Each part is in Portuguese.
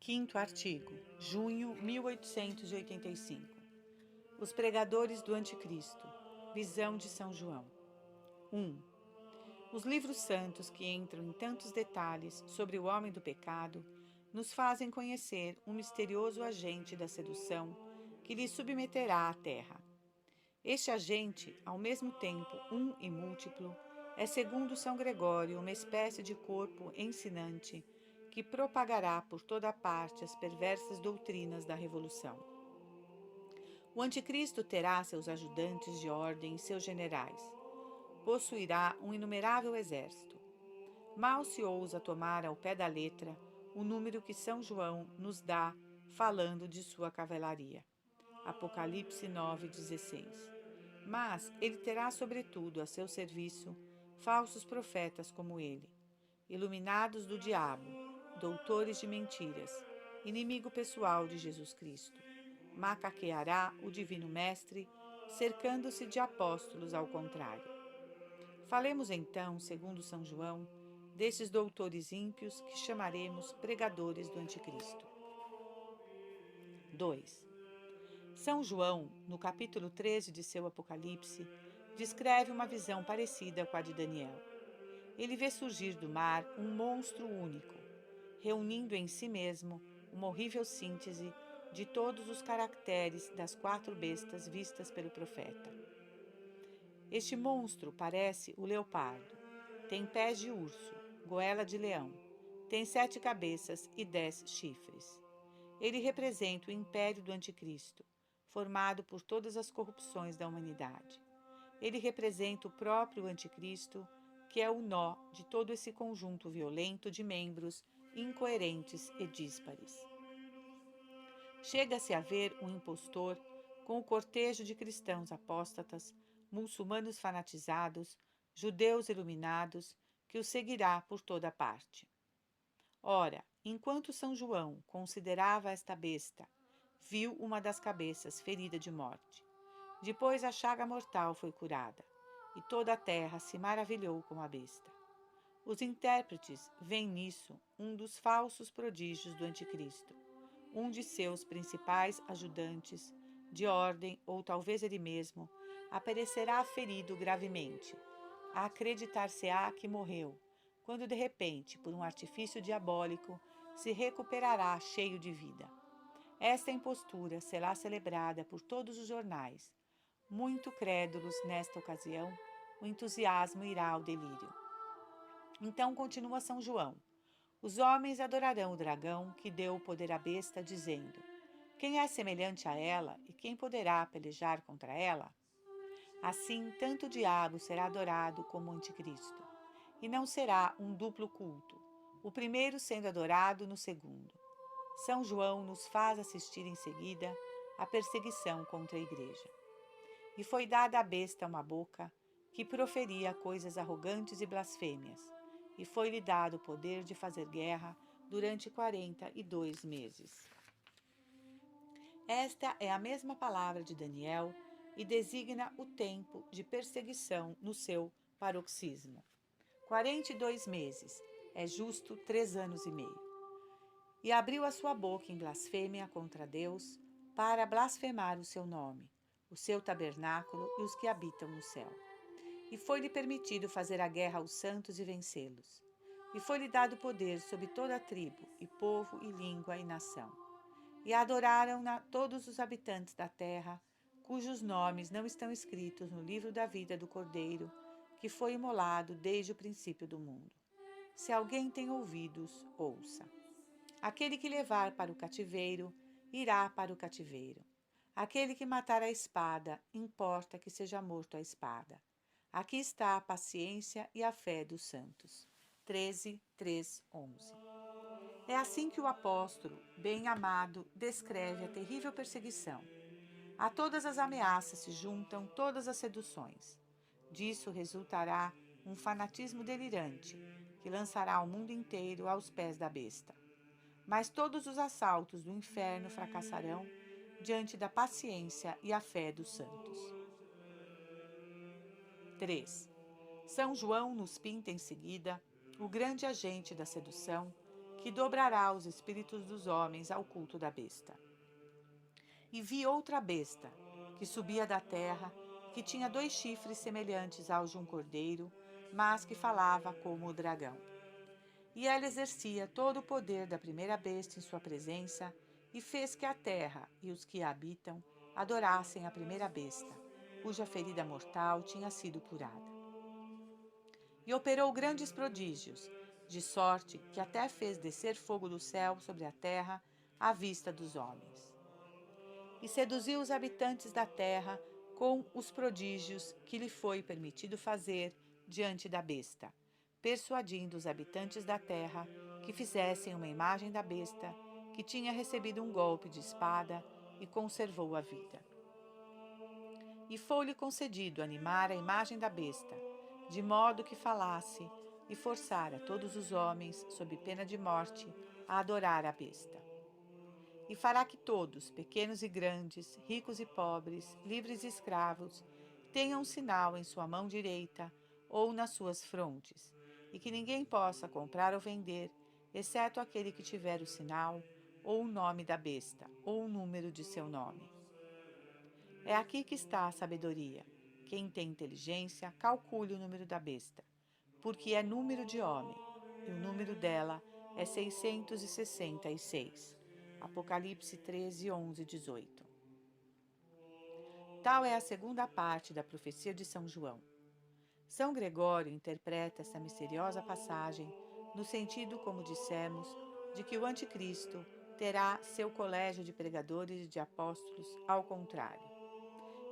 Quinto artigo, junho 1885. Os pregadores do Anticristo. Visão de São João. 1. Os livros santos, que entram em tantos detalhes sobre o homem do pecado, nos fazem conhecer um misterioso agente da sedução que lhe submeterá à terra. Este agente, ao mesmo tempo um e múltiplo, é, segundo São Gregório, uma espécie de corpo ensinante que propagará por toda parte as perversas doutrinas da revolução. O anticristo terá seus ajudantes de ordem e seus generais. Possuirá um inumerável exército. Mal se ousa tomar ao pé da letra o número que São João nos dá falando de sua cavalaria. Apocalipse 9:16. Mas ele terá sobretudo a seu serviço falsos profetas como ele, iluminados do diabo, doutores de mentiras, inimigo pessoal de Jesus Cristo. Macaqueará o divino mestre, cercando-se de apóstolos ao contrário. Falemos então, segundo São João, desses doutores ímpios que chamaremos pregadores do Anticristo. 2. São João, no capítulo 13 de seu Apocalipse, descreve uma visão parecida com a de Daniel. Ele vê surgir do mar um monstro único, reunindo em si mesmo uma horrível síntese de todos os caracteres das 4 bestas vistas pelo profeta. Este monstro parece o leopardo, tem pés de urso, goela de leão, tem 7 cabeças e 10 chifres. Ele representa o império do Anticristo, formado por todas as corrupções da humanidade. Ele representa o próprio Anticristo, que é o nó de todo esse conjunto violento de membros incoerentes e díspares. Chega-se a ver um impostor com o cortejo de cristãos apóstatas, muçulmanos fanatizados, judeus iluminados, que o seguirá por toda parte. Ora, enquanto São João considerava esta besta, viu uma das cabeças ferida de morte. Depois a chaga mortal foi curada, e toda a terra se maravilhou com a besta. Os intérpretes veem nisso um dos falsos prodígios do Anticristo, um de seus principais ajudantes, de ordem, ou talvez ele mesmo, aparecerá ferido gravemente. Acreditar-se-á que morreu, quando de repente, por um artifício diabólico, se recuperará cheio de vida. Esta impostura será celebrada por todos os jornais. Muito crédulos nesta ocasião, o entusiasmo irá ao delírio. Então continua São João. Os homens adorarão o dragão que deu o poder à besta, dizendo: quem é semelhante a ela e quem poderá pelejar contra ela? Assim, tanto o diabo será adorado como o anticristo. E não será um duplo culto, o primeiro sendo adorado no segundo. São João nos faz assistir em seguida à perseguição contra a igreja. E foi dada à besta uma boca que proferia coisas arrogantes e blasfêmias, e foi-lhe dado o poder de fazer guerra durante 42 meses. Esta é a mesma palavra de Daniel e designa o tempo de perseguição no seu paroxismo. 42 meses, é justo 3 anos e meio. E abriu a sua boca em blasfêmia contra Deus, para blasfemar o seu nome, o seu tabernáculo e os que habitam no céu. E foi-lhe permitido fazer a guerra aos santos e vencê-los. E foi-lhe dado poder sobre toda a tribo, e povo, e língua, e nação. E adoraram-na todos os habitantes da terra, cujos nomes não estão escritos no livro da vida do Cordeiro, que foi imolado desde o princípio do mundo. Se alguém tem ouvidos, ouça. Aquele que levar para o cativeiro, irá para o cativeiro. Aquele que matar a espada, importa que seja morto a espada. Aqui está a paciência e a fé dos santos. 13, 3, 11. É assim que o apóstolo, bem amado, descreve a terrível perseguição. A todas as ameaças se juntam todas as seduções. Disso resultará um fanatismo delirante, que lançará o mundo inteiro aos pés da besta. Mas todos os assaltos do inferno fracassarão diante da paciência e a fé dos santos. 3. São João nos pinta em seguida o grande agente da sedução, que dobrará os espíritos dos homens ao culto da besta. E vi outra besta, que subia da terra, que tinha 2 chifres semelhantes aos de um cordeiro, mas que falava como o dragão. E ela exercia todo o poder da primeira besta em sua presença, e fez que a terra e os que a habitam adorassem a primeira besta, cuja ferida mortal tinha sido curada. E operou grandes prodígios, de sorte que até fez descer fogo do céu sobre a terra à vista dos homens. E seduziu os habitantes da terra com os prodígios que lhe foi permitido fazer diante da besta, persuadindo os habitantes da terra que fizessem uma imagem da besta, que tinha recebido um golpe de espada e conservou a vida. E foi-lhe concedido animar a imagem da besta, de modo que falasse e forçara todos os homens, sob pena de morte, a adorar a besta. E fará que todos, pequenos e grandes, ricos e pobres, livres e escravos, tenham um sinal em sua mão direita ou nas suas frontes, e que ninguém possa comprar ou vender, exceto aquele que tiver o sinal, ou o nome da besta, ou o número de seu nome. É aqui que está a sabedoria. Quem tem inteligência, calcule o número da besta, porque é número de homem, e o número dela é 666. Apocalipse 13, 11, 18. Tal é a segunda parte da profecia de São João. São Gregório interpreta essa misteriosa passagem no sentido, como dissemos, de que o anticristo terá seu colégio de pregadores e de apóstolos ao contrário.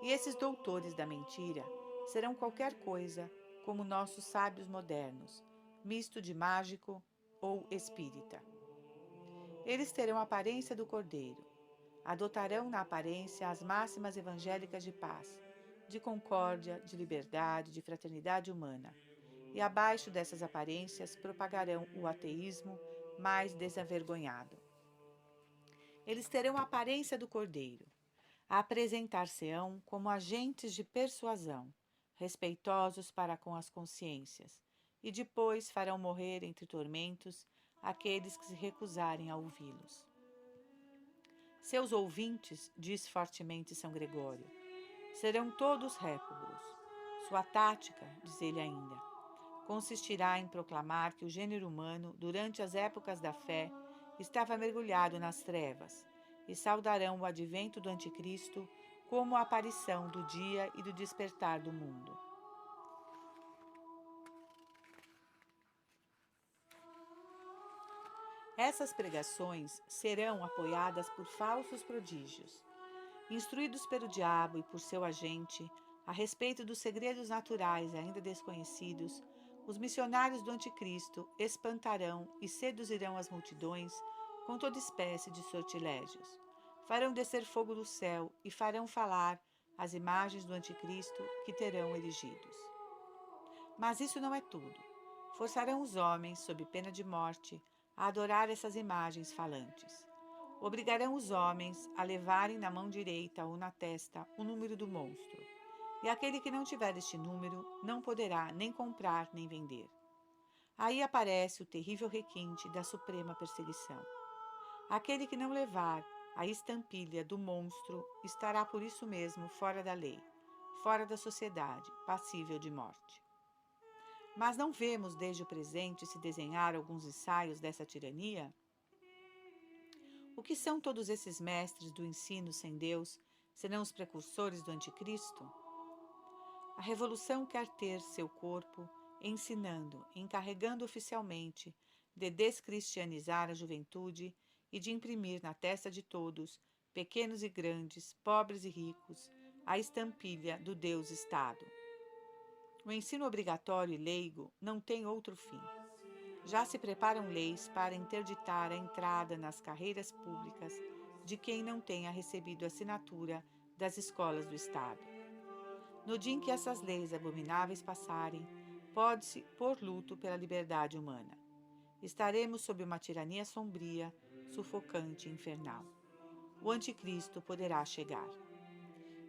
E esses doutores da mentira serão qualquer coisa como nossos sábios modernos, misto de mágico ou espírita. Eles terão a aparência do cordeiro, adotarão na aparência as máximas evangélicas de paz, de concórdia, de liberdade, de fraternidade humana, e abaixo dessas aparências propagarão o ateísmo mais desavergonhado. Eles terão a aparência do cordeiro, apresentar-se-ão como agentes de persuasão, respeitosos para com as consciências, e depois farão morrer entre tormentos aqueles que se recusarem a ouvi-los. Seus ouvintes, diz fortemente São Gregório, serão todos réprobos. Sua tática, diz ele ainda, consistirá em proclamar que o gênero humano, durante as épocas da fé, estava mergulhado nas trevas, e saudarão o advento do anticristo como a aparição do dia e do despertar do mundo. Essas pregações serão apoiadas por falsos prodígios. Instruídos pelo diabo e por seu agente, a respeito dos segredos naturais ainda desconhecidos, os missionários do anticristo espantarão e seduzirão as multidões com toda espécie de sortilégios. Farão descer fogo do céu e farão falar as imagens do anticristo que terão erigidos. Mas isso não é tudo. Forçarão os homens, sob pena de morte, a adorar essas imagens falantes. Obrigarão os homens a levarem na mão direita ou na testa o número do monstro, e aquele que não tiver este número não poderá nem comprar nem vender. Aí aparece o terrível requinte da suprema perseguição. Aquele que não levar a estampilha do monstro estará por isso mesmo fora da lei, fora da sociedade, passível de morte. Mas não vemos desde o presente se desenhar alguns ensaios dessa tirania? O que são todos esses mestres do ensino sem Deus, senão os precursores do anticristo? A revolução quer ter seu corpo ensinando, encarregando oficialmente de descristianizar a juventude e de imprimir na testa de todos, pequenos e grandes, pobres e ricos, a estampilha do Deus-Estado. O ensino obrigatório e leigo não tem outro fim. Já se preparam leis para interditar a entrada nas carreiras públicas de quem não tenha recebido assinatura das escolas do Estado. No dia em que essas leis abomináveis passarem, pode-se pôr luto pela liberdade humana. Estaremos sob uma tirania sombria, sufocante e infernal. O anticristo poderá chegar.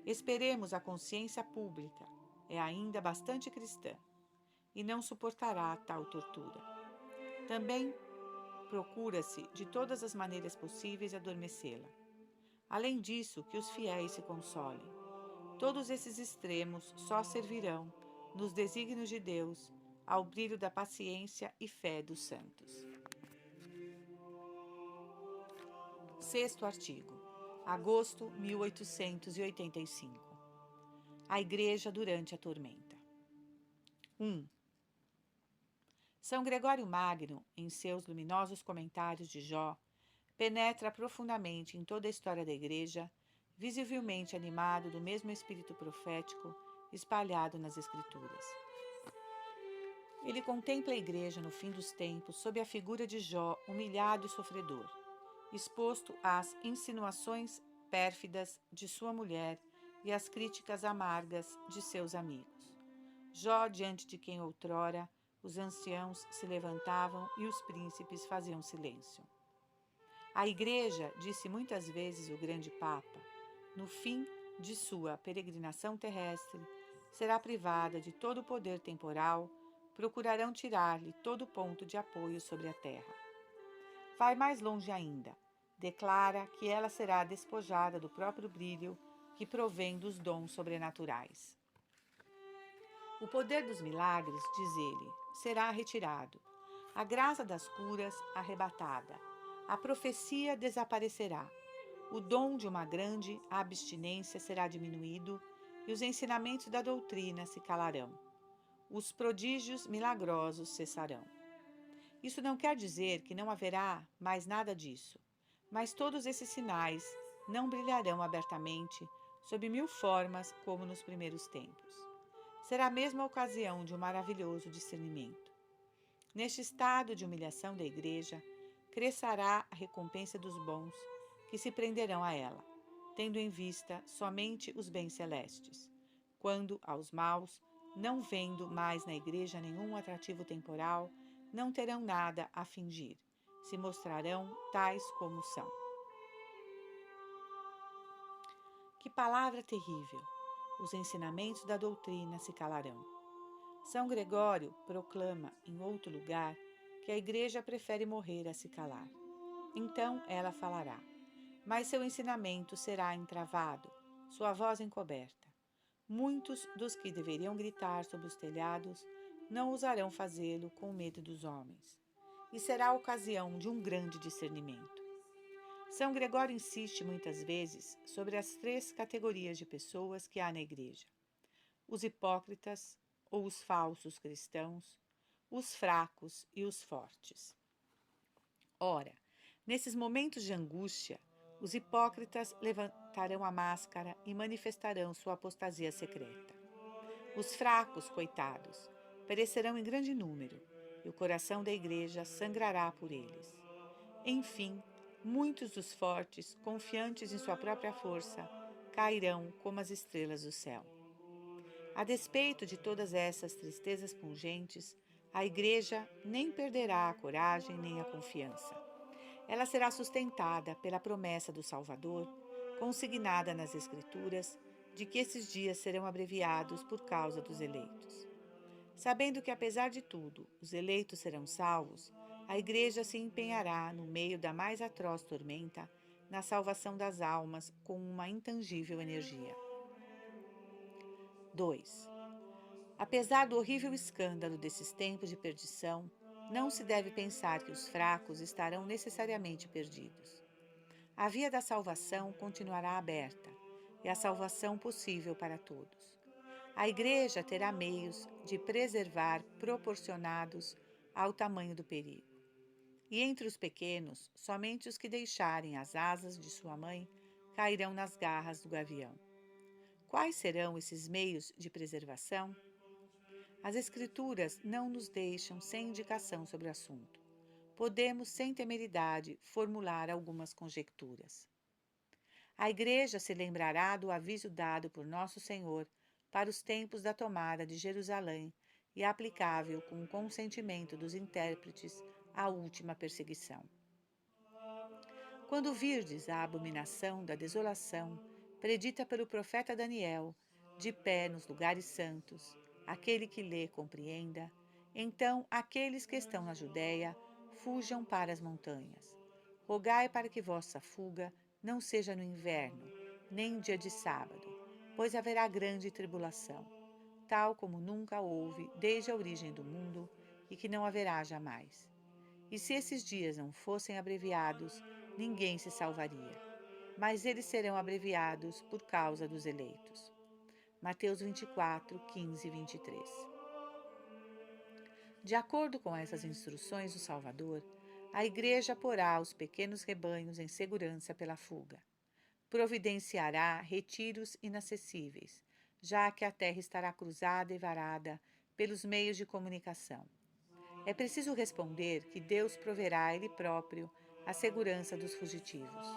Esperemos a consciência pública, é ainda bastante cristã, e não suportará tal tortura. Também procura-se de todas as maneiras possíveis adormecê-la. Além disso, que os fiéis se consolem. Todos esses extremos só servirão, nos desígnios de Deus, ao brilho da paciência e fé dos santos. Sexto artigo. Agosto 1885. A Igreja durante a tormenta. 1. São Gregório Magno, em seus luminosos comentários de Jó, penetra profundamente em toda a história da Igreja, visivelmente animado do mesmo espírito profético espalhado nas Escrituras. Ele contempla a Igreja no fim dos tempos sob a figura de Jó, humilhado e sofredor, exposto às insinuações pérfidas de sua mulher e às críticas amargas de seus amigos. Jó, diante de quem outrora os anciãos se levantavam e os príncipes faziam silêncio. A Igreja, disse muitas vezes o grande Papa, no fim de sua peregrinação terrestre, será privada de todo o poder temporal, procurarão tirar-lhe todo ponto de apoio sobre a terra. Vai mais longe ainda, declara que ela será despojada do próprio brilho que provém dos dons sobrenaturais. O poder dos milagres, diz ele, será retirado, a graça das curas arrebatada, a profecia desaparecerá, o dom de uma grande abstinência será diminuído e os ensinamentos da doutrina se calarão. Os prodígios milagrosos cessarão. Isso não quer dizer que não haverá mais nada disso, mas todos esses sinais não brilharão abertamente sob mil formas como nos primeiros tempos. Será mesmo a ocasião de um maravilhoso discernimento. Neste estado de humilhação da Igreja, crescerá a recompensa dos bons que se prenderão a ela, tendo em vista somente os bens celestes, quando aos maus, não vendo mais na Igreja nenhum atrativo temporal, não terão nada a fingir, se mostrarão tais como são. Que palavra terrível! Os ensinamentos da doutrina se calarão. São Gregório proclama em outro lugar que a Igreja prefere morrer a se calar. Então ela falará, mas seu ensinamento será entravado, sua voz encoberta. Muitos dos que deveriam gritar sob os telhados não ousarão fazê-lo com medo dos homens, e será a ocasião de um grande discernimento. São Gregório insiste muitas vezes sobre as 3 categorias de pessoas que há na Igreja: os hipócritas ou os falsos cristãos, os fracos e os fortes. Ora, nesses momentos de angústia, os hipócritas levantarão a máscara e manifestarão sua apostasia secreta. Os fracos, coitados, perecerão em grande número, e o coração da Igreja sangrará por eles. Enfim, muitos dos fortes, confiantes em sua própria força, cairão como as estrelas do céu. A despeito de todas essas tristezas pungentes, a Igreja nem perderá a coragem nem a confiança. Ela será sustentada pela promessa do Salvador, consignada nas Escrituras, de que esses dias serão abreviados por causa dos eleitos. Sabendo que, apesar de tudo, os eleitos serão salvos, a Igreja se empenhará, no meio da mais atroz tormenta, na salvação das almas com uma intangível energia. 2. Apesar do horrível escândalo desses tempos de perdição, não se deve pensar que os fracos estarão necessariamente perdidos. A via da salvação continuará aberta, e a salvação possível para todos. A Igreja terá meios de preservar proporcionados ao tamanho do perigo. E entre os pequenos, somente os que deixarem as asas de sua mãe cairão nas garras do gavião. Quais serão esses meios de preservação? As Escrituras não nos deixam sem indicação sobre o assunto. Podemos, sem temeridade, formular algumas conjecturas. A Igreja se lembrará do aviso dado por Nosso Senhor para os tempos da tomada de Jerusalém e aplicável com o consentimento dos intérpretes à última perseguição. Quando virdes a abominação da desolação, predita pelo profeta Daniel, de pé nos lugares santos, aquele que lê compreenda, então aqueles que estão na Judéia fujam para as montanhas. Rogai para que vossa fuga não seja no inverno, nem dia de sábado, pois haverá grande tribulação, tal como nunca houve desde a origem do mundo e que não haverá jamais. E se esses dias não fossem abreviados, ninguém se salvaria, mas eles serão abreviados por causa dos eleitos. Mateus 24, 15 e 23. De acordo com essas instruções do Salvador, a Igreja porá os pequenos rebanhos em segurança pela fuga. Providenciará retiros inacessíveis, já que a terra estará cruzada e varada pelos meios de comunicação. É preciso responder que Deus proverá Ele próprio a segurança dos fugitivos.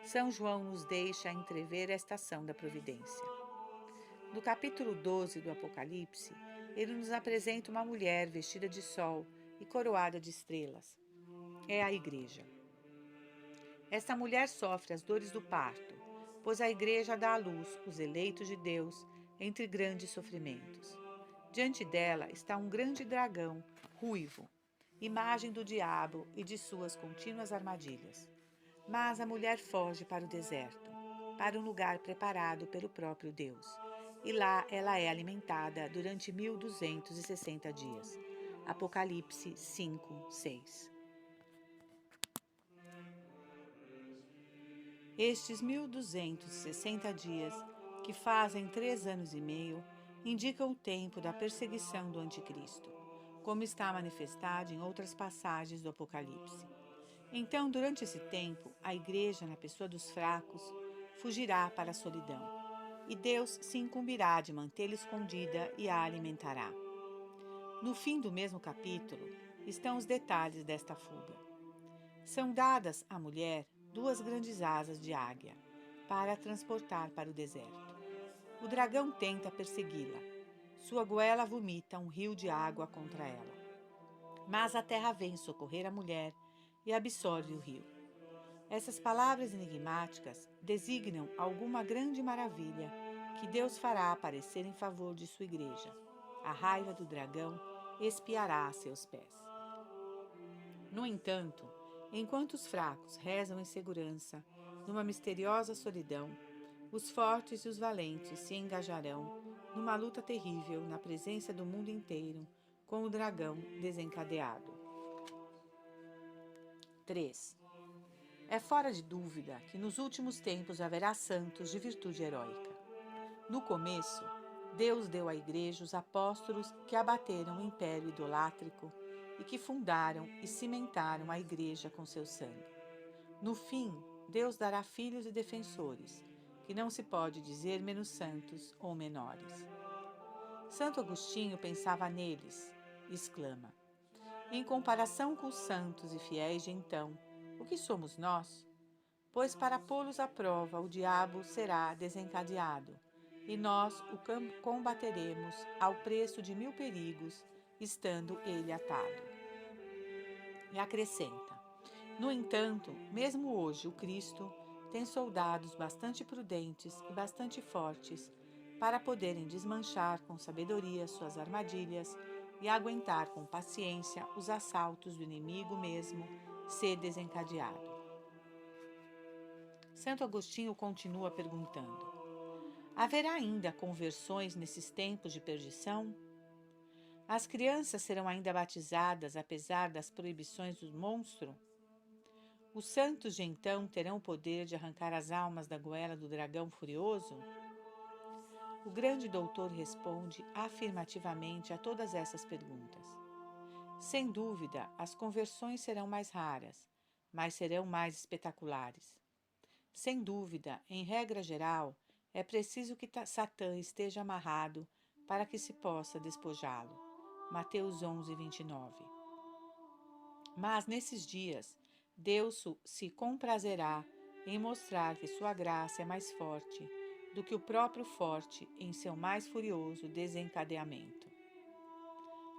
São João nos deixa entrever esta ação da providência. No capítulo 12 do Apocalipse, ele nos apresenta uma mulher vestida de sol e coroada de estrelas. É a Igreja. Esta mulher sofre as dores do parto, pois a Igreja dá à luz os eleitos de Deus entre grandes sofrimentos. Diante dela está um grande dragão, ruivo, imagem do diabo e de suas contínuas armadilhas. Mas a mulher foge para o deserto, para um lugar preparado pelo próprio Deus. E lá ela é alimentada durante 1260 dias. Apocalipse 5, 6. Estes 1260 dias, que fazem 3 anos e meio, indicam o tempo da perseguição do Anticristo, como está manifestado em outras passagens do Apocalipse. Então, durante esse tempo, a Igreja, na pessoa dos fracos, fugirá para a solidão, e Deus se incumbirá de mantê-la escondida e a alimentará. No fim do mesmo capítulo estão os detalhes desta fuga. São dadas à mulher 2 grandes asas de águia, para a transportar para o deserto. O dragão tenta persegui-la. Sua goela vomita um rio de água contra ela. Mas a terra vem socorrer a mulher e absorve o rio. Essas palavras enigmáticas designam alguma grande maravilha que Deus fará aparecer em favor de sua igreja. A raiva do dragão espiará a seus pés. No entanto, enquanto os fracos rezam em segurança, numa misteriosa solidão, os fortes e os valentes se engajarão numa luta terrível na presença do mundo inteiro com o dragão desencadeado. 3. É fora de dúvida que nos últimos tempos haverá santos de virtude heróica. No começo, Deus deu à Igreja os apóstolos que abateram o império idolátrico e que fundaram e cimentaram a Igreja com seu sangue. No fim, Deus dará filhos e defensores, que não se pode dizer menos santos ou menores. Santo Agostinho pensava neles e exclama: em comparação com os santos e fiéis de então, o que somos nós? Pois para pô-los à prova o diabo será desencadeado, e nós o combateremos ao preço de 1000 perigos, estando ele atado. E acrescenta: no entanto, mesmo hoje o Cristo tem soldados bastante prudentes e bastante fortes para poderem desmanchar com sabedoria suas armadilhas e aguentar com paciência os assaltos do inimigo mesmo ser desencadeado. Santo Agostinho continua perguntando: haverá ainda conversões nesses tempos de perdição? As crianças serão ainda batizadas apesar das proibições do monstro? Os santos de então terão o poder de arrancar as almas da goela do dragão furioso? O grande doutor responde afirmativamente a todas essas perguntas. Sem dúvida, as conversões serão mais raras, mas serão mais espetaculares. Sem dúvida, em regra geral, é preciso que Satã esteja amarrado para que se possa despojá-lo. Mateus 11, 29. Mas nesses dias, Deus se comprazerá em mostrar que sua graça é mais forte do que o próprio forte em seu mais furioso desencadeamento.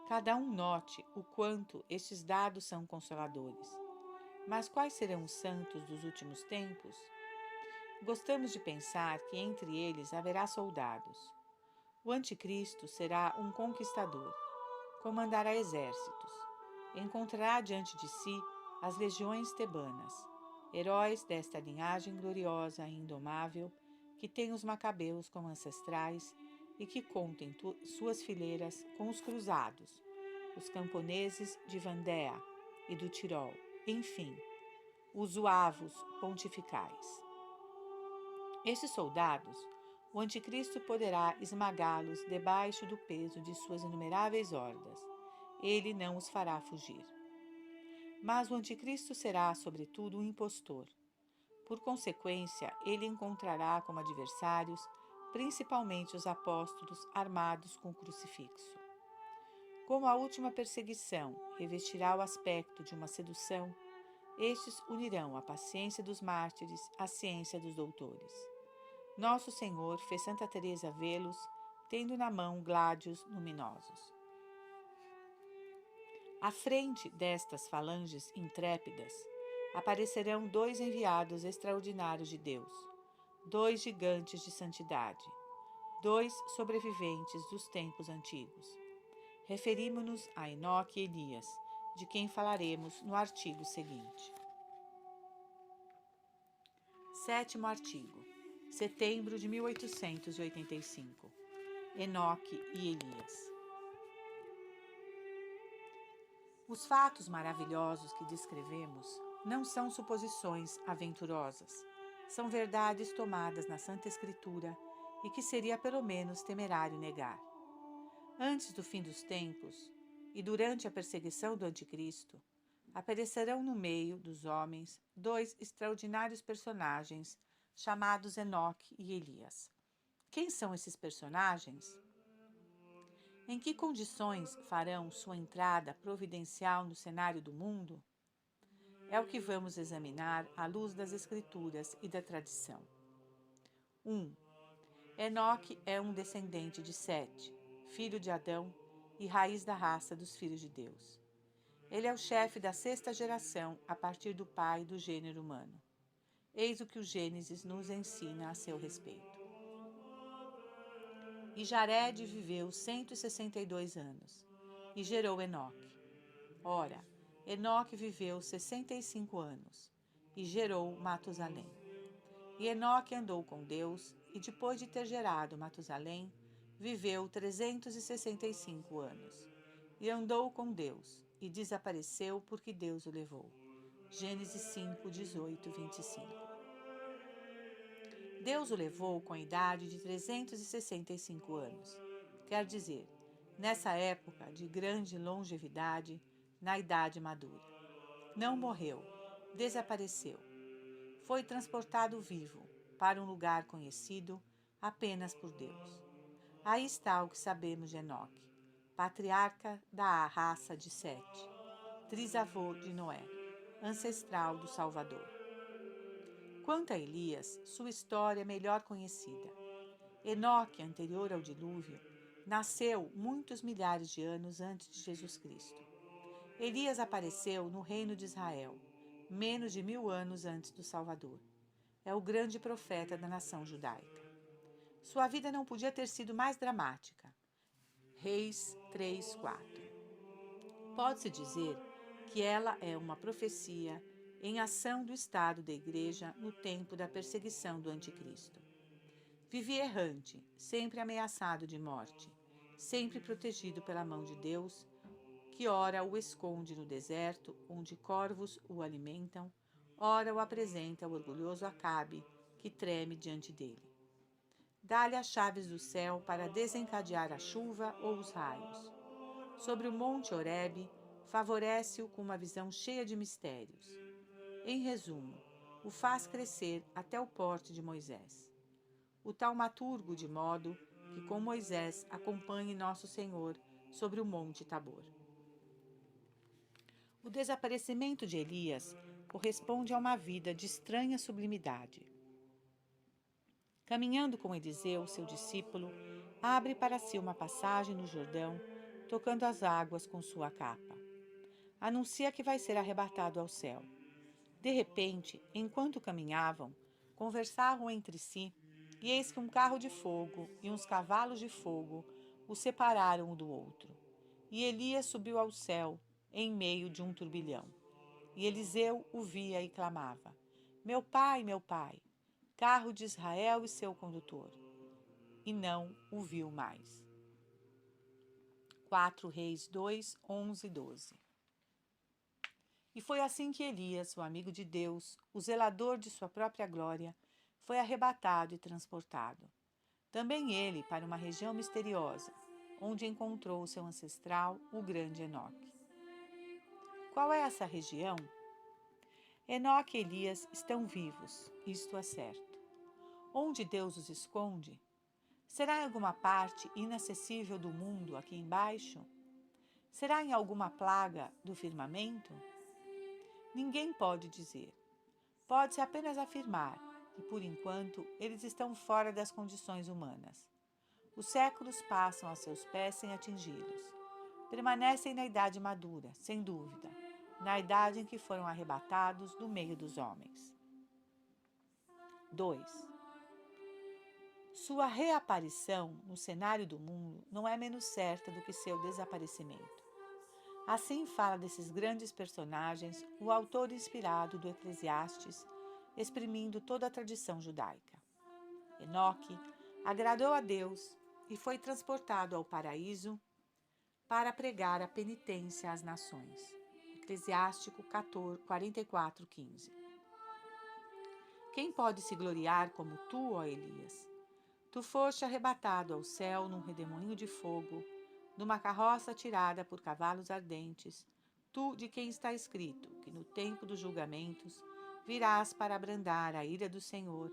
Cada um note o quanto estes dados são consoladores. Mas quais serão os santos dos últimos tempos? Gostamos de pensar que entre eles haverá soldados. O anticristo será um conquistador, comandará exércitos. Encontrará diante de si as legiões tebanas, heróis desta linhagem gloriosa e indomável, que tem os macabeus como ancestrais e que conta em suas fileiras com os cruzados, os camponeses de Vandea e do Tirol, enfim, os zuavos pontificais. Estes soldados, o anticristo poderá esmagá-los debaixo do peso de suas inumeráveis hordas. Ele não os fará fugir. Mas o anticristo será, sobretudo, um impostor. Por consequência, ele encontrará como adversários principalmente os apóstolos armados com o crucifixo. Como a última perseguição revestirá o aspecto de uma sedução, estes unirão a paciência dos mártires à ciência dos doutores. Nosso Senhor fez Santa Teresa vê-los, tendo na mão gládios luminosos. À frente destas falanges intrépidas, aparecerão 2 enviados extraordinários de Deus, 2 gigantes de santidade, 2 sobreviventes dos tempos antigos. Referimos-nos a Enoque e Elias, de quem falaremos no artigo seguinte. 7º artigo, setembro de 1885. Enoque e Elias. Os fatos maravilhosos que descrevemos não são suposições aventurosas, são verdades tomadas na Santa Escritura e que seria pelo menos temerário negar. Antes do fim dos tempos e durante a perseguição do Anticristo, aparecerão no meio dos homens 2 extraordinários personagens chamados Enoque e Elias. Quem são esses personagens? Em que condições farão sua entrada providencial no cenário do mundo? É o que vamos examinar à luz das Escrituras e da tradição. 1. Enoque é um descendente de Sete, filho de Adão e raiz da raça dos filhos de Deus. Ele é o chefe da 6ª geração a partir do pai do gênero humano. Eis o que o Gênesis nos ensina a seu respeito. E Jared viveu 162 anos e gerou Enoque. Ora, Enoque viveu 65 anos e gerou Matusalém. E Enoque andou com Deus e, depois de ter gerado Matusalém, viveu 365 anos. E andou com Deus e desapareceu porque Deus o levou. Gênesis 5, 18, 25. Deus o levou com a idade de 365 anos. Quer dizer, nessa época de grande longevidade, na idade madura. Não morreu, desapareceu. Foi transportado vivo para um lugar conhecido apenas por Deus. Aí está o que sabemos de Enoque, patriarca da raça de Sete, trisavô de Noé, ancestral do Salvador. Quanto a Elias, sua história é melhor conhecida. Enoque, anterior ao dilúvio, nasceu muitos milhares de anos antes de Jesus Cristo. Elias apareceu no reino de Israel, menos de 1000 anos antes do Salvador. É o grande profeta da nação judaica. Sua vida não podia ter sido mais dramática. Reis 3:4. Pode-se dizer que ela é uma profecia em ação do Estado da Igreja no tempo da perseguição do Anticristo. Vivia errante, sempre ameaçado de morte, sempre protegido pela mão de Deus, que ora o esconde no deserto, onde corvos o alimentam, ora o apresenta ao orgulhoso Acabe, que treme diante dele. Dá-lhe as chaves do céu para desencadear a chuva ou os raios. Sobre o monte Horebe, favorece-o com uma visão cheia de mistérios. Em resumo, o faz crescer até o porte de Moisés. O taumaturgo de modo que com Moisés acompanhe Nosso Senhor sobre o monte Tabor. O desaparecimento de Elias corresponde a uma vida de estranha sublimidade. Caminhando com Eliseu, seu discípulo, abre para si uma passagem no Jordão, tocando as águas com sua capa. Anuncia que vai ser arrebatado ao céu. De repente, enquanto caminhavam, conversavam entre si, e eis que um carro de fogo e uns cavalos de fogo o separaram um do outro. E Elias subiu ao céu, em meio de um turbilhão. E Eliseu o via e clamava: meu pai, carro de Israel e seu condutor. E não o viu mais. 4 Reis 2, 11 e 12. E foi assim que Elias, o amigo de Deus, o zelador de sua própria glória, foi arrebatado e transportado. Também ele para uma região misteriosa, onde encontrou seu ancestral, o grande Enoque. Qual é essa região? Enoque e Elias estão vivos, isto é certo. Onde Deus os esconde? Será em alguma parte inacessível do mundo aqui embaixo? Será em alguma plaga do firmamento? Ninguém pode dizer. Pode-se apenas afirmar que, por enquanto, eles estão fora das condições humanas. Os séculos passam a seus pés sem atingi-los. Permanecem na idade madura, sem dúvida, na idade em que foram arrebatados do meio dos homens. 2. Sua reaparição no cenário do mundo não é menos certa do que seu desaparecimento. Assim fala desses grandes personagens o autor inspirado do Eclesiastes, exprimindo toda a tradição judaica. Enoque agradou a Deus e foi transportado ao paraíso para pregar a penitência às nações. Eclesiástico 44:15. Quem pode se gloriar como tu, ó Elias? Tu foste arrebatado ao céu num redemoinho de fogo, numa carroça tirada por cavalos ardentes, tu de quem está escrito que no tempo dos julgamentos virás para abrandar a ira do Senhor,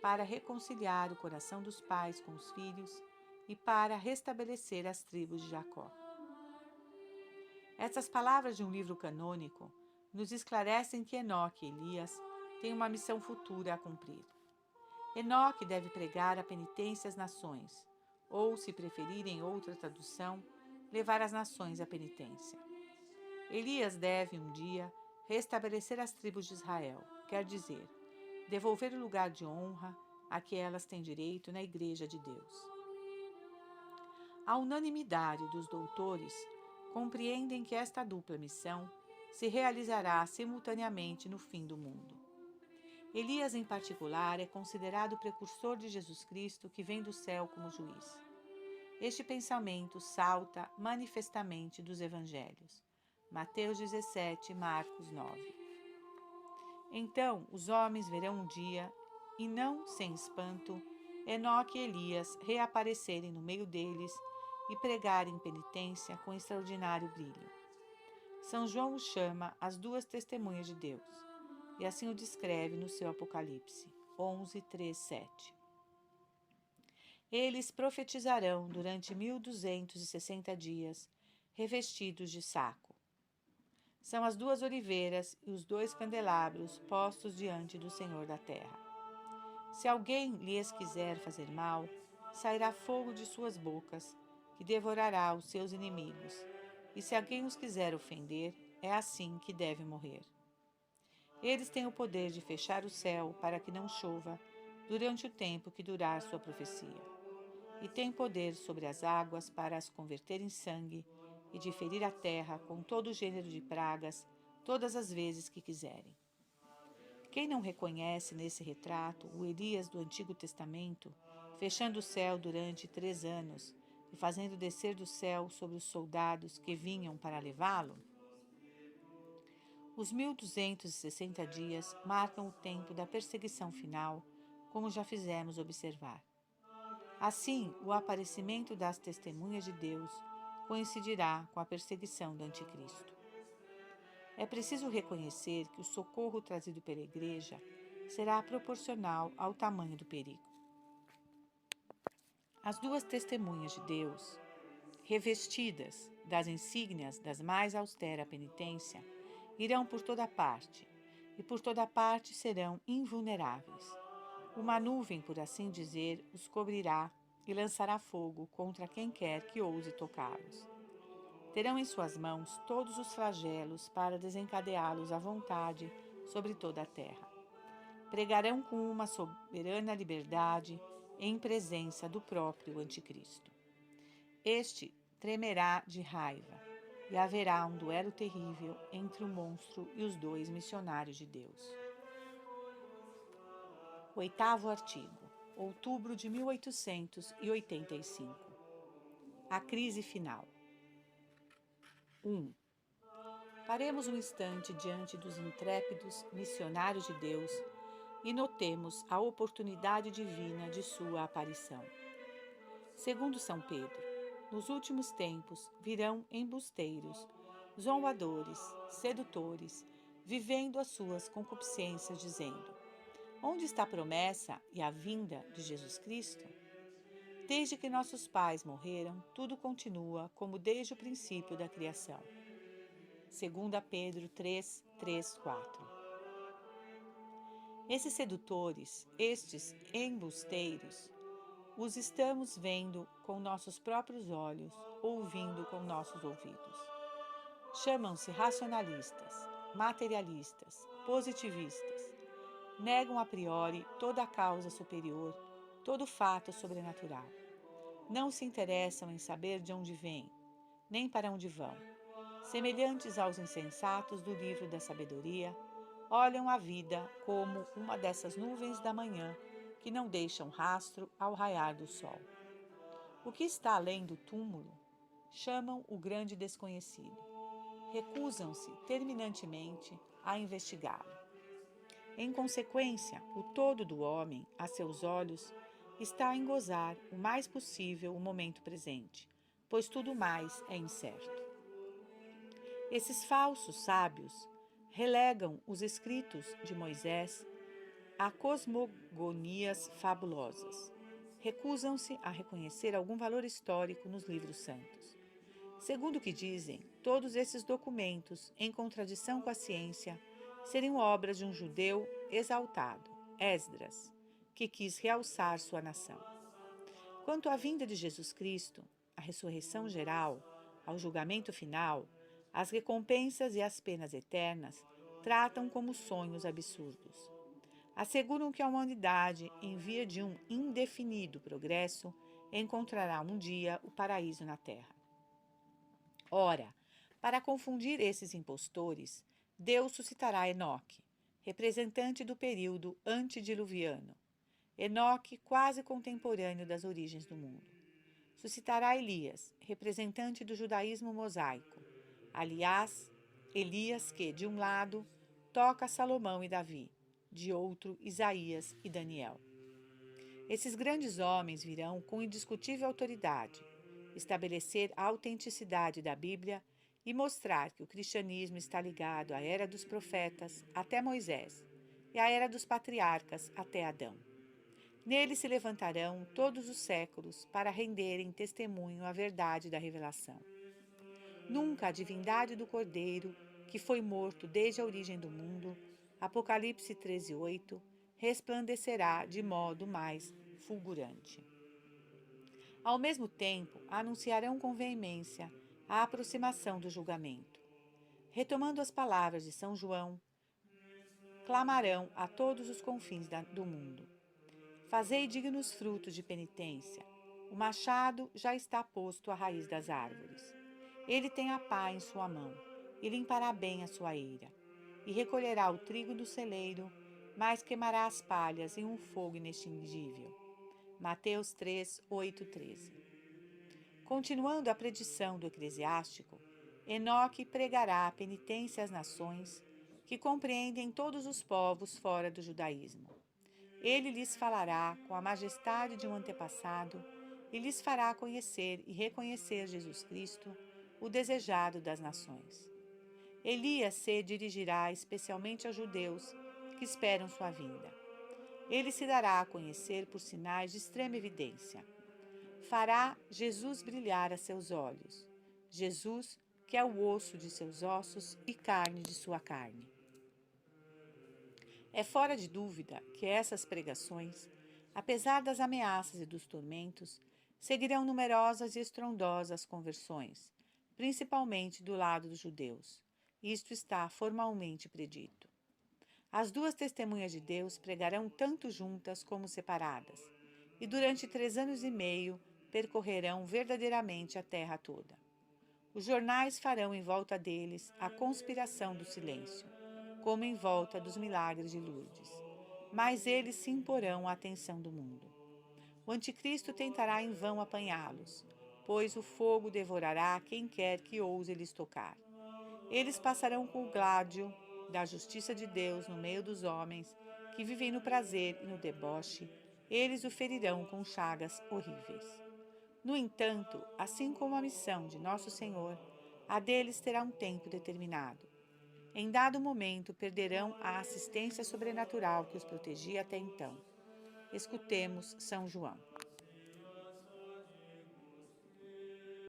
para reconciliar o coração dos pais com os filhos e para restabelecer as tribos de Jacó. Essas palavras de um livro canônico nos esclarecem que Enoque e Elias têm uma missão futura a cumprir. Enoque deve pregar a penitência às nações, ou, se preferirem outra tradução, levar as nações à penitência. Elias deve, um dia, restabelecer as tribos de Israel, quer dizer, devolver o lugar de honra a que elas têm direito na Igreja de Deus. A unanimidade dos doutores compreendem que esta dupla missão se realizará simultaneamente no fim do mundo. Elias, em particular, é considerado o precursor de Jesus Cristo que vem do céu como juiz. Este pensamento salta manifestamente dos evangelhos. Mateus 17, Marcos 9. Então os homens verão um dia, e não sem espanto, Enoque e Elias reaparecerem no meio deles e pregarem penitência com extraordinário brilho. São João o chama as duas testemunhas de Deus, e assim o descreve no seu Apocalipse 11, 3, 7. Eles profetizarão durante 1260 dias, revestidos de saco. São as duas oliveiras e os dois candelabros postos diante do Senhor da terra. Se alguém lhes quiser fazer mal, sairá fogo de suas bocas, que devorará os seus inimigos. E se alguém os quiser ofender, é assim que deve morrer. Eles têm o poder de fechar o céu para que não chova durante o tempo que durar sua profecia. E têm poder sobre as águas para as converter em sangue e de ferir a terra com todo gênero de pragas todas as vezes que quiserem. Quem não reconhece nesse retrato o Elias do Antigo Testamento, fechando o céu durante 3 anos e fazendo descer do céu sobre os soldados que vinham para levá-lo? Os 1260 dias marcam o tempo da perseguição final, como já fizemos observar. Assim, o aparecimento das testemunhas de Deus coincidirá com a perseguição do Anticristo. É preciso reconhecer que o socorro trazido pela Igreja será proporcional ao tamanho do perigo. As duas testemunhas de Deus, revestidas das insígnias das mais austera penitência, irão por toda parte, e por toda parte serão invulneráveis. Uma nuvem, por assim dizer, os cobrirá e lançará fogo contra quem quer que ouse tocá-los. Terão em suas mãos todos os flagelos para desencadeá-los à vontade sobre toda a terra. Pregarão com uma soberana liberdade em presença do próprio Anticristo. Este tremerá de raiva, e haverá um duelo terrível entre o monstro e os dois missionários de Deus. Oitavo artigo, outubro de 1885. A crise final. 1. Paremos um instante diante dos intrépidos missionários de Deus e notemos a oportunidade divina de sua aparição. Segundo São Pedro, nos últimos tempos virão embusteiros, zombadores, sedutores, vivendo as suas concupiscências, dizendo: onde está a promessa e a vinda de Jesus Cristo? Desde que nossos pais morreram, tudo continua como desde o princípio da criação. 2 Pedro 3, 3, 4. Esses sedutores, estes embusteiros, os estamos vendo com nossos próprios olhos, ouvindo com nossos ouvidos. Chamam-se racionalistas, materialistas, positivistas. Negam a priori toda a causa superior, todo fato sobrenatural. Não se interessam em saber de onde vêm, nem para onde vão. Semelhantes aos insensatos do livro da sabedoria, olham a vida como uma dessas nuvens da manhã que não deixam rastro ao raiar do sol. O que está além do túmulo chamam o grande desconhecido. Recusam-se terminantemente a investigá-lo. Em consequência, o todo do homem, a seus olhos, está em gozar o mais possível o momento presente, pois tudo mais é incerto. Esses falsos sábios relegam os escritos de Moisés a cosmogonias fabulosas. Recusam-se a reconhecer algum valor histórico nos livros santos. Segundo o que dizem, todos esses documentos, em contradição com a ciência, seriam obras de um judeu exaltado, Esdras, que quis realçar sua nação. Quanto à vinda de Jesus Cristo, à ressurreição geral, ao julgamento final, as recompensas e as penas eternas tratam como sonhos absurdos. Asseguram que a humanidade, em via de um indefinido progresso, encontrará um dia o paraíso na Terra. Ora, para confundir esses impostores, Deus suscitará Enoque, representante do período antediluviano. Enoque, quase contemporâneo das origens do mundo. Suscitará Elias, representante do judaísmo mosaico. Aliás, Elias que, de um lado, toca Salomão e Davi, de outro, Isaías e Daniel. Esses grandes homens virão com indiscutível autoridade estabelecer a autenticidade da Bíblia e mostrar que o cristianismo está ligado à era dos profetas até Moisés e à era dos patriarcas até Adão. Nele se levantarão todos os séculos para renderem testemunho à verdade da revelação. Nunca a divindade do Cordeiro, que foi morto desde a origem do mundo, Apocalipse 13:8, resplandecerá de modo mais fulgurante. Ao mesmo tempo, anunciarão com veemência a aproximação do julgamento. Retomando as palavras de São João, clamarão a todos os confins do mundo: fazei dignos frutos de penitência. O machado já está posto à raiz das árvores. Ele tem a pá em sua mão, e limpará bem a sua eira, e recolherá o trigo do celeiro, mas queimará as palhas em um fogo inextingível. Mateus 3, 8, 13. Continuando a predição do eclesiástico, Enoque pregará a penitência às nações, que compreendem todos os povos fora do judaísmo. Ele lhes falará com a majestade de um antepassado e lhes fará conhecer e reconhecer Jesus Cristo, o desejado das nações. Elias se dirigirá especialmente aos judeus que esperam sua vinda. Ele se dará a conhecer por sinais de extrema evidência. Fará Jesus brilhar a seus olhos. Jesus, que é o osso de seus ossos e carne de sua carne. É fora de dúvida que essas pregações, apesar das ameaças e dos tormentos, seguirão numerosas e estrondosas conversões, principalmente do lado dos judeus. Isto está formalmente predito. As duas testemunhas de Deus pregarão tanto juntas como separadas, e durante 3 anos e meio percorrerão verdadeiramente a terra toda. Os jornais farão em volta deles a conspiração do silêncio, como em volta dos milagres de Lourdes. Mas eles se imporão à atenção do mundo. O anticristo tentará em vão apanhá-los, pois o fogo devorará quem quer que ouse lhes tocar. Eles passarão com o gládio da justiça de Deus no meio dos homens, que vivem no prazer e no deboche, eles o ferirão com chagas horríveis. No entanto, assim como a missão de Nosso Senhor, a deles terá um tempo determinado. Em dado momento, perderão a assistência sobrenatural que os protegia até então. Escutemos São João.